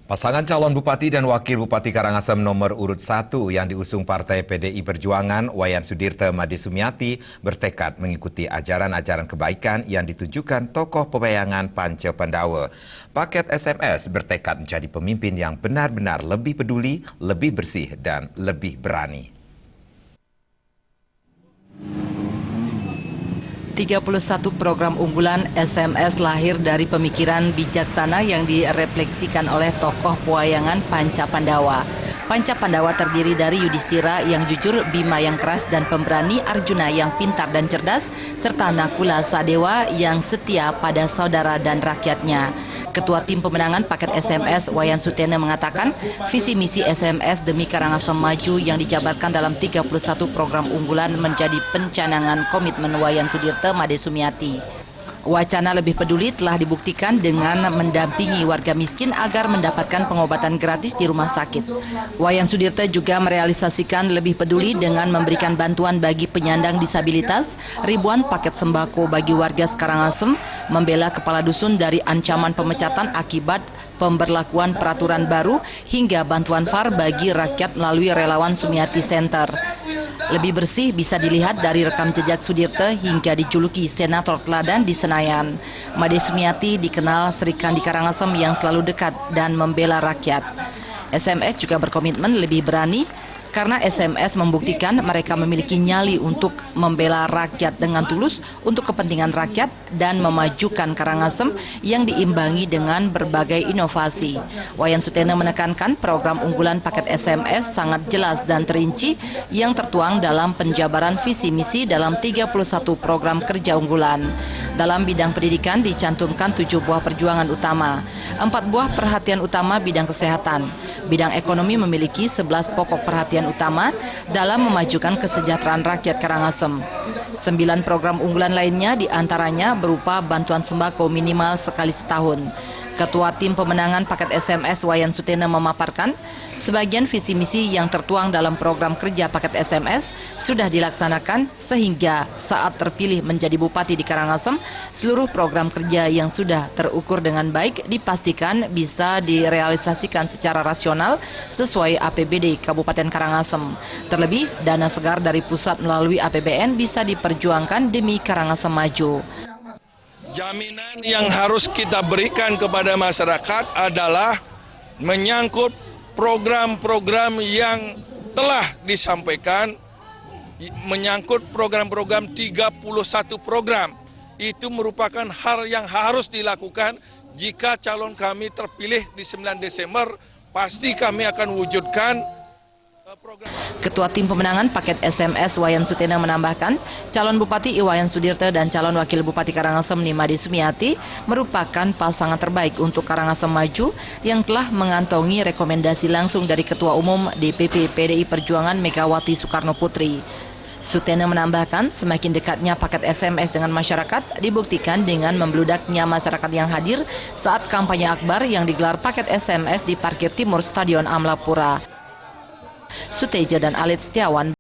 Pasangan calon Bupati dan Wakil Bupati Karangasem nomor urut 1 yang diusung Partai PDI Perjuangan, Wayan Sudirte Made Sumiati, bertekad mengikuti ajaran-ajaran kebaikan yang ditujukan tokoh pewayangan Panca Pandawa. Paket SMS bertekad menjadi pemimpin yang benar-benar lebih peduli, lebih bersih, dan lebih berani. 31 program unggulan SMS lahir dari pemikiran bijaksana yang direfleksikan oleh tokoh pewayangan Panca Pandawa. Panca Pandawa terdiri dari Yudhistira yang jujur, Bima yang keras dan pemberani, Arjuna yang pintar dan cerdas, serta Nakula Sadewa yang setia pada saudara dan rakyatnya. Ketua Tim Pemenangan Paket SMS Wayan Sudirte mengatakan visi misi SMS demi Karangasem Maju yang dijabarkan dalam 31 program unggulan menjadi pencanangan komitmen Wayan Sudirte Made Sumiati. Wacana lebih peduli telah dibuktikan dengan mendampingi warga miskin agar mendapatkan pengobatan gratis di rumah sakit. Wayan Sudirte juga merealisasikan lebih peduli dengan memberikan bantuan bagi penyandang disabilitas, ribuan paket sembako bagi warga Karangasem, membela kepala dusun dari ancaman pemecatan akibat pemberlakuan peraturan baru, hingga bantuan VAR bagi rakyat melalui relawan Sumiati Center. Lebih bersih bisa dilihat dari rekam jejak Sudirte hingga dijuluki senator teladan di Senayan. Made Sumiati dikenal Sri Kandi Karangasem yang selalu dekat dan membela rakyat. SMS juga berkomitmen lebih berani karena SMS membuktikan mereka memiliki nyali untuk membela rakyat dengan tulus untuk kepentingan rakyat dan memajukan Karangasem yang diimbangi dengan berbagai inovasi. Wayan Sudirte menekankan program unggulan paket SMS sangat jelas dan terinci yang tertuang dalam penjabaran visi misi dalam 31 program kerja unggulan. Dalam bidang pendidikan dicantumkan 7 buah perjuangan utama, 4 buah perhatian utama bidang kesehatan. Bidang ekonomi memiliki 11 pokok perhatian utama dalam memajukan kesejahteraan rakyat Karangasem. 9 program unggulan lainnya diantaranya berupa bantuan sembako minimal sekali setahun. Ketua Tim Pemenangan Paket SMS Wayan Sudirte memaparkan, sebagian visi misi yang tertuang dalam program kerja paket SMS sudah dilaksanakan sehingga saat terpilih menjadi Bupati di Karangasem, seluruh program kerja yang sudah terukur dengan baik dipastikan bisa direalisasikan secara rasional sesuai APBD Kabupaten Karangasem. Terlebih, dana segar dari pusat melalui APBN bisa diperjuangkan demi Karangasem Maju. Jaminan yang harus kita berikan kepada masyarakat adalah menyangkut program-program yang telah disampaikan, menyangkut program-program 31 program. Itu merupakan hal yang harus dilakukan jika calon kami terpilih di 9 Desember, pasti kami akan wujudkan program. Ketua Tim Pemenangan Paket SMS Wayan Sudirte menambahkan, calon Bupati Wayan Sudirte dan calon Wakil Bupati Karangasem Made Sumiati merupakan pasangan terbaik untuk Karangasem Maju yang telah mengantongi rekomendasi langsung dari Ketua Umum DPP PDI Perjuangan Megawati Soekarno Putri. Sudirte menambahkan, semakin dekatnya paket SMS dengan masyarakat dibuktikan dengan membludaknya masyarakat yang hadir saat kampanye akbar yang digelar paket SMS di parkir timur Stadion Amlapura. Suteja dan Alit Setiawan